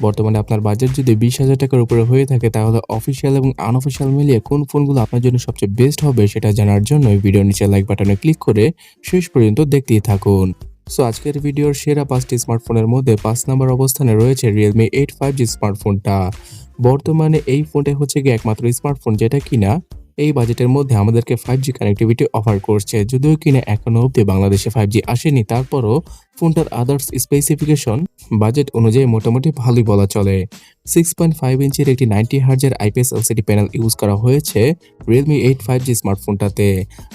বর্তমানে আপনার বাজেট যদি 20,000 টাকার উপরে হয়ে থাকে তাহলে অফিসিয়াল এবং আনঅফিসিয়াল মিলিয়ে কোন ফোনগুলো আপনার জন্য সবচেয়ে বেস্ট হবে সেটা জানার জন্য এই ভিডিওর নিচে লাইক বাটনে ক্লিক করে শেষ পর্যন্ত দেখতেই থাকুন। সো আজকের ভিডিওর সেরা 5টি স্মার্টফোনের মধ্যে 5 নম্বর অবস্থানে রয়েছে Realme 8 5G স্মার্টফোনটা। বর্তমানে এই ফোনটা হচ্ছে গিয়ে একমাত্র স্মার্টফোন যেটা কিনা এই বাজেটের মধ্যে আমাদেরকে 5G কানেক্টিভিটি অফার করছে। যদিও কিনা এখনো অবধি বাংলাদেশে 5G আসেনি, তারপরও ফোনটার আদার্স স্পেসিফিকেশন বাজেট অনুযায়ী মোটামুটি ভালোই বলা চলে। 6.5 ইঞ্চির একটি 90 হার্জের IPS LCD প্যানেল ইউজ করা হয়েছে Realme 8 5G স্মার্টফোনটাতে।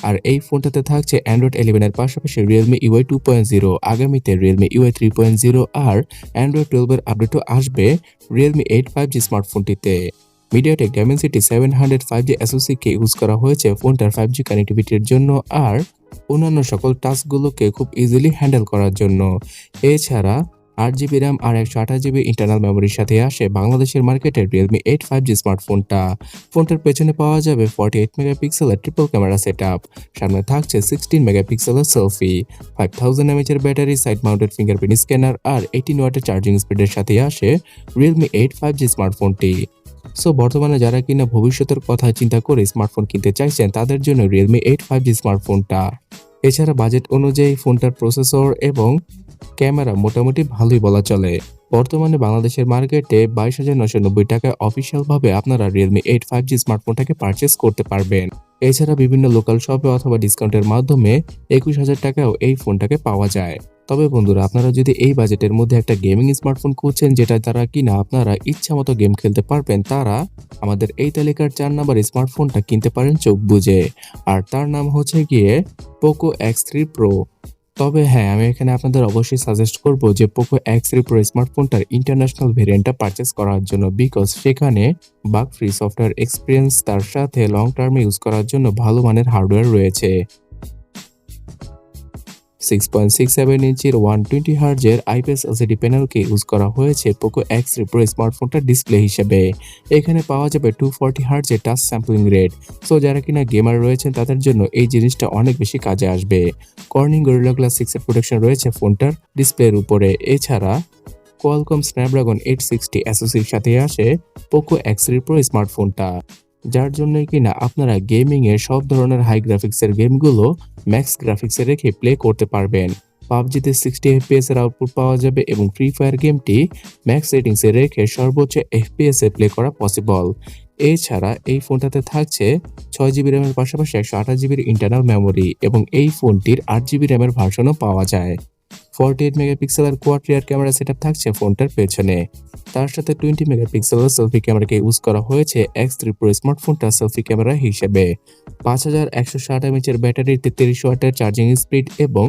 আর এই ফোনটাতে থাকছে Android 11 এর পাশাপাশি Realme UI 2.0, আগামীতে Realme UI 3.0 আর Android 12 এর আপডেটও আসবে Realme 8 5G স্মার্টফোনটিতে। MediaTek Dimensity 700 5G SoC কে ইউজ করা হয়েছে ফোনটার 5G কানেক্টিভিটির জন্য আর অন্যান্য সকল টাস্কগুলোকে খুব ইজিলি হ্যান্ডেল করার জন্য। এছাড়া 8GB RAM আর 128GB ইন্টারনাল মেমোরির সাথে আসে বাংলাদেশের মার্কেটে Realme 8 5G স্মার্টফোনটা। ফোনটার পেছনে পাওয়া যাবে 48 মেগাপিক্সেলের ট্রিপল ক্যামেরা সেটআপ, সামনে থাকছে 16 মেগাপিক্সেলের সেলফি, 5000 mAh এর battery, side mounted fingerprint scanner আর 18 ওয়াটের চার্জিং স্পিডের সাথে আসে Realme 8 5G স্মার্টফোনটি। সো বর্তমানে যারা কিনা ভবিষ্যতের কথা চিন্তা করে স্মার্টফোন কিনতে চাইছেন তাদের জন্য Realme 8 5G স্মার্টফোনটা। এছাড়া বাজেট অনুযায়ী ফোনটার প্রসেসর এবং ক্যামেরা মোটামুটি ভালোই বলা চলে। বর্তমানে বাংলাদেশের মার্কেটে 22,990 টাকায় অফিসিয়ালভাবে আপনারা Realme 8 5G স্মার্টফোনটাকে পারচেস করতে পারবেন। এছাড়া বিভিন্ন লোকাল শপে অথবা ডিসকাউন্টের মাধ্যমে 21,000 টাকায়ও এই ফোনটাকে পাওয়া যায়। তবে বন্ধুরা, আপনারা যদি এই বাজেটের মধ্যে একটা গেমিং স্মার্টফোন খুঁজছেন যেটা দ্বারা কিনা আপনারা ইচ্ছামতো গেম খেলতে পারবেন, তারা আমাদের এই তালিকার 4 নাম্বার স্মার্টফোনটা কিনতে পারেন চোখ বুজে। আর তার নাম হচ্ছে গিয়ে Poco X3 Pro। তবে হ্যাঁ, আমি এখানে আপনাদের অবশ্যই সাজেস্ট করব যে Poco X3 Pro স্মার্টফোনটার ইন্টারন্যাশনাল ভেরিয়েন্টটা পারচেস করার জন্য, বিকজ সেখানে বাগ ফ্রি সফটওয়্যার এক্সপিরিয়েন্স, তার সাথে লং টার্মে ইউজ করার জন্য ভালো মানের হার্ডওয়্যার রয়েছে। 6.67 ইঞ্চির 120 হার্জের IPS LCD প্যানেলকে ইউজ করা হয়েছে Poco X3 Pro স্মার্টফোনটার ডিসপ্লে হিসেবে। এখানে পাওয়া যাবে 240 হার্জের টাচ স্যাম্পলিং রেট। সো যারা কিনা গেমার রয়েছেন তাদের জন্য এই জিনিসটা অনেক বেশি কাজে আসবে। কর্নিং গরিলা গ্লাস 6 এর প্রোটেকশন রয়েছে ফোনটার ডিসপ্লের উপরে। এছাড়া কোয়ালকম স্ন্যাপড্রাগন 860 SoCর সাথে আসে Poco X3 Pro স্মার্টফোনটা, যার জন্য কিনা আপনারা গেমিং এর সব ধরনের হাই গ্রাফিক্সের গেমগুলো ম্যাক্স গ্রাফিক্সে রেখে প্লে করতে পারবেন। পাবজিতে 60 FPS এর আউটপুট পাওয়া যাবে এবং ফ্রি ফায়ার গেমটি ম্যাক্স সেটিংসে রেখে সর্বোচ্চ FPS এ প্লে করা পসিবল। এছাড়া এই ফোনটাতে থাকছে 6GB RAM এর পাশাপাশি 128GB ইন্টারনাল মেমোরি এবং এই ফোনটির 8GB RAM এর ভার্সনও পাওয়া যায়। 48 মেগাপিক্সেলের কোয়াড রিয়ার ক্যামেরা সেটআপ থাকছে ফোনটার পেছনে। তার সাথে 20 মেগাপিক্সেলের সেলফি ক্যামেরাকে ইউজ করা হয়েছে X3 Pro স্মার্টফোনটা সেলফি ক্যামেরা হিসেবে। 5160 mAh এর ব্যাটারি, 33 ওয়াটের চার্জিং স্পিড এবং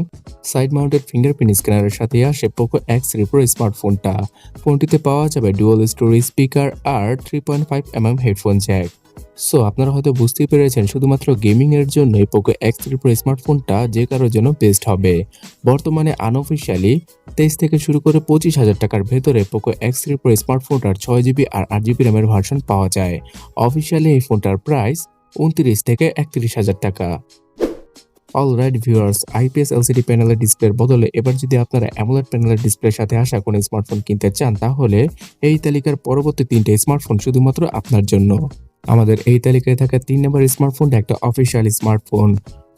সাইড মাউন্টেড ফিঙ্গারপ্রিন্ট স্ক্যানারের সাথে আসে Poco X3 Pro স্মার্টফোনটা। ফোনটিতে পাওয়া যাবে ডুয়াল স্টোরেজ স্পিকার আর 3.5mm হেডফোন জ্যাক। সো আপনারা হয়তো বুঝতেই পেরেছেন শুধুমাত্র গেমিং এর জন্যই Poco X3 Pro স্মার্টফোনটা যে কারোর জন্য বেস্ট হবে। বর্তমানে আনঅফিশিয়ালি 23 থেকে শুরু করে 25,000 টাকার ভেতরে Poco X3 Pro স্মার্টফোনটার 6GB আর 8GB RAM এর ভার্সন পাওয়া যায়। অফিশিয়ালি এই ফোনটার প্রাইস 29 থেকে 31,000 টাকা। অলরাইট ভিউয়ার্স, IPS LCD প্যানেলের ডিসপ্লের বদলে এবার যদি আপনারা AMOLED প্যানেলের ডিসপ্লের সাথে আসা কোনো স্মার্টফোন কিনতে চান তাহলে এই তালিকার পরবর্তী 3টে স্মার্টফোন শুধুমাত্র আপনার জন্য। আমাদের এই তালিকায় থাকা 3 নম্বর স্মার্টফোনটা একটা অফিসিয়াল স্মার্টফোন।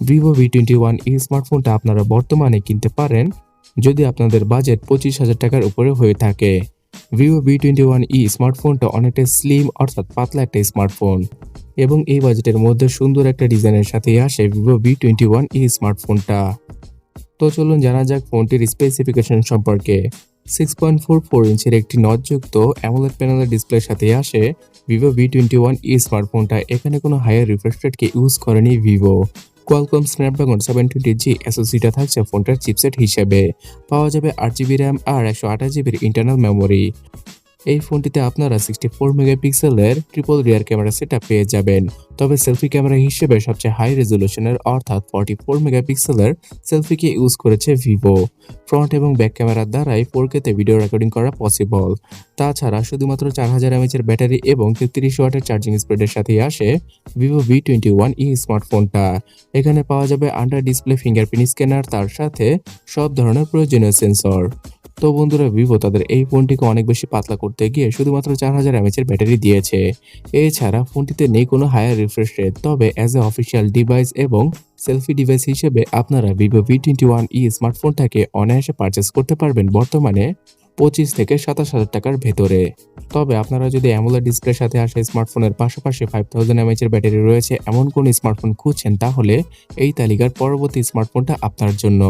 Vivo V21e স্মার্টফোনটা আপনারা বর্তমানে কিনতে পারেন যদি আপনাদের বাজেট 25,000 টাকার উপরে হয়ে থাকে। Vivo V21e স্মার্টফোনটা অনেকটা স্লিম অর্থাৎ পাতলা একটা স্মার্টফোন এবং এই বাজেটের মধ্যে সুন্দর একটা ডিজাইনের সাথে আসে Vivo V21e স্মার্টফোনটা। তো চলুন জানা যাক ফোনটির স্পেসিফিকেশন সম্পর্কে। 6.44 ইঞ্চির একটি নটযুক্ত AMOLED প্যানেলের ডিসপ্লের সাথে আসে Vivo V21e স্মার্টফোনটা। এখানে কোনো হায়ার রিফ্রেশ রেটকে ইউজ করেনি ভিভো। কোয়ালকম স্ন্যাপড্রাগন 720G SoCটা থাকছে ফোনটার চিপসেট হিসেবে। পাওয়া যাবে 8GB RAM আর 128GB ইন্টারনাল মেমোরি। এই ফোনটিতে আপনারা 64 মেগাপিক্সেলের ট্রিপল রিয়ার ক্যামেরা সেটআপ পেয়ে যাবেন। তবে সেলফি ক্যামেরা হিসেবে সবচেয়ে হাই রেজোলিউশনের অর্থাৎ 44 মেগাপিক্সেলের সেলফিকে ইউজ করেছে ভিভো। ফ্রন্ট এবং ব্যাক ক্যামেরার দ্বারাই 4K তে ভিডিও রেকর্ডিং করা পসিবল। তাছাড়া শুধুমাত্র 4000 mAh এর ব্যাটারি এবং 33 ওয়াটের চার্জিং স্পিডের সাথে আসে Vivo V21e স্মার্টফোনটা। এখানে পাওয়া যাবে আন্ডার ডিসপ্লে ফিঙ্গারপ্রিন্ট স্ক্যানার, তার সাথে সব ধরনের প্রয়োজনীয় সেন্সর। তো বন্ধুরা, ভিভো তাদের এই ফোনটিকে অনেক বেশি পাতলা করতে গিয়ে শুধুমাত্র 4000 এর ব্যাটারি দিয়েছে। এছাড়া ফোনটিতে নেই কোনো হায়ার রিফ্রেশ রেট, তবে অ্যাজ এ অফিসিয়াল ডিভাইস এবং সেলফি ডিভাইস হিসেবে আপনারা ভিভো V21e স্মার্টফোনটাকে অনায়াসে পারচেস করতে পারবেন বর্তমানে 25 থেকে 27,000 টাকার ভেতরে। তবে আপনারা যদি অ্যামোলেড ডিসপ্লের সাথে আসা স্মার্টফোনের পাশাপাশি 5000 এর ব্যাটারি রয়েছে এমন কোন স্মার্টফোন খুঁজছেন, তাহলে এই তালিকার পরবর্তী স্মার্টফোনটা আপনার জন্য।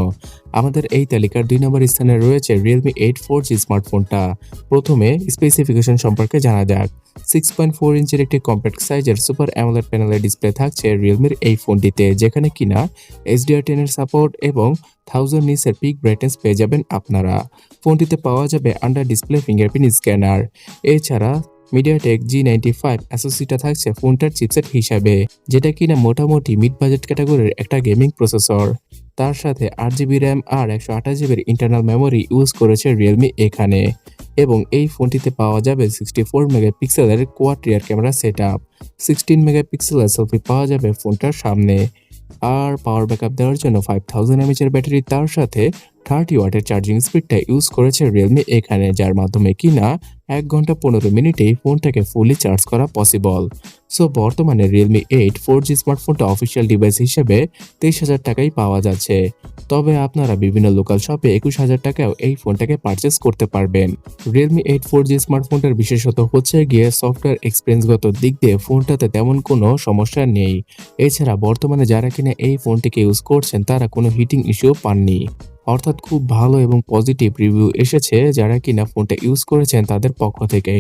আমাদের এই তালিকার 2 নম্বর স্থানে রয়েছে Realme 8 4G স্মার্টফোনটা। প্রথমে স্পেসিফিকেশন সম্পর্কে জানা যাক। 6.4 ইঞ্চির একটি কম্প্যাক্ট সাইজের সুপার অ্যামোলেড প্যানেলের ডিসপ্লে থাকছে রিয়েলমির এই ফোনটিতে, যেখানে কিনা HDR10 এর সাপোর্ট এবং 1000 নিটসের পিক ব্রাইটনেস পেয়ে যাবেন আপনারা। ফোনটিতে পাওয়া যাবে আন্ডার ডিসপ্লে ফিঙ্গারপ্রিন্ট স্ক্যানার। এছাড়া MediaTek G95 SoCটা থাকছে ফোনটার চিপসেট হিসাবে, যেটা কিনা মোটামুটি মিড বাজেট ক্যাটাগরির একটা গেমিং প্রসেসর। তার সাথে 8GB র্যাম আর 128GB ইন্টারনাল মেমোরি ইউজ করেছে রিয়েলমি এখানে। এবং এই ফোনটিতে পাওয়া যাবে 64 মেগাপিক্সেলের কোয়াড রিয়ার ক্যামেরা সেটআপ, 16 মেগাপিক্সেলের সেলফি পাওয়া যাবে ফোনটার সামনে। আর পাওয়ার ব্যাকআপ দেওয়ার জন্য 5000 এর ব্যাটারি, তার সাথে 30 ওয়াটের চার্জিং স্পিডটা ইউজ করেছে রিয়েলমি এখানে, যার মাধ্যমে কিনা 1 ঘন্টা 15 মিনিটেই ফোনটাকে ফুলি চার্জ করা পসিবল। সো বর্তমানে Realme 8 4G স্মার্টফোনটা অফিসিয়াল ডিভাইস হিসেবে 23,000 টাকায় পাওয়া যাচ্ছে। তবে আপনারা বিভিন্ন লোকাল শপে 21,000 টাকাও এই ফোনটাকে পারচেস করতে পারবেন। Realme 8 4G স্মার্টফোনটার বিশেষত হচ্ছে গিয়ে সফটওয়্যার এক্সপিরিয়েন্সগত দিক দিয়ে ফোনটাতে তেমন কোনো সমস্যা নেই। এছাড়া বর্তমানে যারা কিনা এই ফোনটিকে ইউজ করছেন তারা কোনো হিটিং ইস্যুও পাননি। অর্থাৎ খুব ভালো এবং পজিটিভ রিভিউ এসেছে যারা কিনা ফোনটা ইউজ করেছেন তাদের পক্ষ থেকে।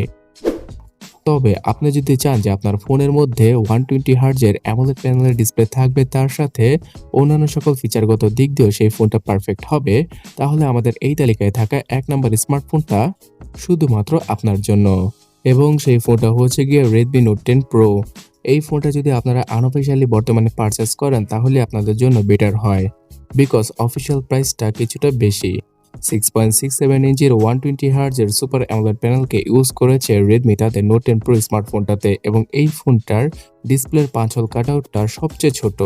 তবে আপনি যদি চান যে আপনার ফোনের মধ্যে 120 হার্টজের অ্যামোলেড প্যানেলের ডিসপ্লে থাকবে, তার সাথে অন্যান্য সকল ফিচারগত দিক দিয়েও সেই ফোনটা পারফেক্ট হবে, তাহলে আমাদের এই তালিকায় থাকা 1 নম্বর স্মার্টফোনটা শুধুমাত্র আপনার জন্য। এবং সেই ফোনটা হচ্ছে গিয়ে Redmi Note 10 Pro। এই ফোনটা যদি আপনারা আনঅফিশিয়ালি বর্তমানে পারচেস করেন তাহলে আপনাদের জন্য বেটার হয়, বিকজ অফিসিয়াল প্রাইসটা কিছুটা বেশি। 6.67 ইঞ্চির 120 হার্টজের সুপার অ্যামোলেড প্যানেলকে ইউজ করেছে রেডমি তাদের Note 10 Pro স্মার্টফোনটাতে, এবং এই ফোনটার ডিসপ্লের 5 হল কাটআউটটা সবচেয়ে ছোট।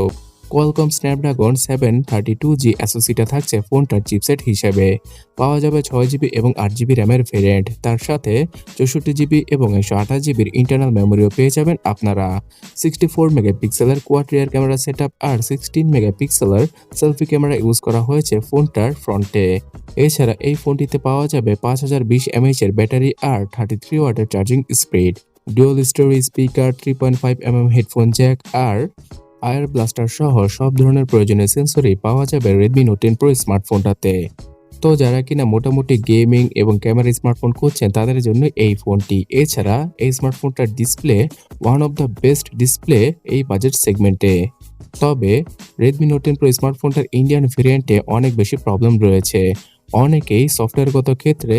কোয়ালকম স্ন্যাপড্রাগন 732G SoCটা থাকছে ফোনটার চিপসেট হিসেবে। পাওয়া যাবে 6GB এবং 8GB র্যামের ভেরিয়েন্ট, তার সাথে 64GB এবং 128GBর ইন্টারনাল মেমোরিও পেয়ে যাবেন আপনারা। 64 মেগাপিক্সেলের কোয়াড রিয়ার ক্যামেরা সেটআপ আর 16 মেগাপিক্সেলের সেলফি ক্যামেরা ইউজ করা হয়েছে ফোনটার ফ্রন্টে। এছাড়া এই ফোনটিতে পাওয়া যাবে 5020 mAh এর ব্যাটারি আর 33 ওয়াটের charging speed, dual stereo speaker, 3.5mm headphone jack আর আয়ার ব্লাস্টার সহ সব ধরনের প্রয়োজনীয় সেন্সরই পাওয়া যাবে Redmi Note 10 Pro স্মার্টফোনটাতে। তো যারা কিনা মোটামুটি গেমিং এবং ক্যামেরা স্মার্টফোন খুঁজছেন তাদের জন্য এই ফোনটি। এছাড়া এই স্মার্টফোনটার display one of the best display এই বাজেট সেগমেন্টে। তবে Redmi Note 10 Pro স্মার্টফোনটার ইন্ডিয়ান ভেরিয়েন্টে অনেক বেশি প্রবলেম রয়েছে। অনেকেই সফটওয়্যারগত ক্ষেত্রে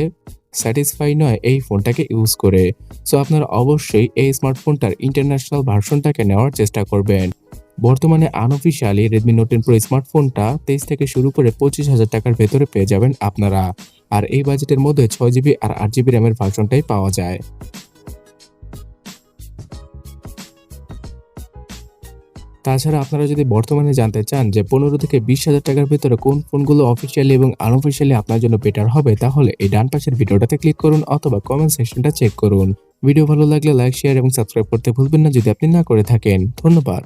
স্যাটিসফাই নয় এই ফোনটাকে ইউজ করে। সো আপনারা অবশ্যই এই স্মার্টফোনটার ইন্টারন্যাশনাল ভার্সনটাকে নেওয়ার চেষ্টা করবেন। বর্তমানে আনঅফিশিয়ালি Redmi Note 10 Pro স্মার্টফোনটা 23 থেকে শুরু করে 25,000 টাকার ভেতরে পেয়ে যাবেন আপনারা। আর এই বাজেটের মধ্যে 6GB আর 8GB র্যামের ভার্সনটাই পাওয়া যায়। তাছাড়া আপনারা যদি বর্তমানে জানতে চান যে 15 থেকে 20,000 টাকার ভেতরে কোন ফোনগুলো অফিসিয়ালি এবং আনঅফিসিয়ালি আপনার জন্য বেটার হবে, তাহলে এই ডান পাশের ভিডিওটাতে ক্লিক করুন অথবা কমেন্ট সেকশনটা চেক করুন। ভিডিও ভালো লাগলে লাইক, শেয়ার এবং সাবস্ক্রাইব করতে ভুলবেন না যদি আপনি না করে থাকেন। ধন্যবাদ।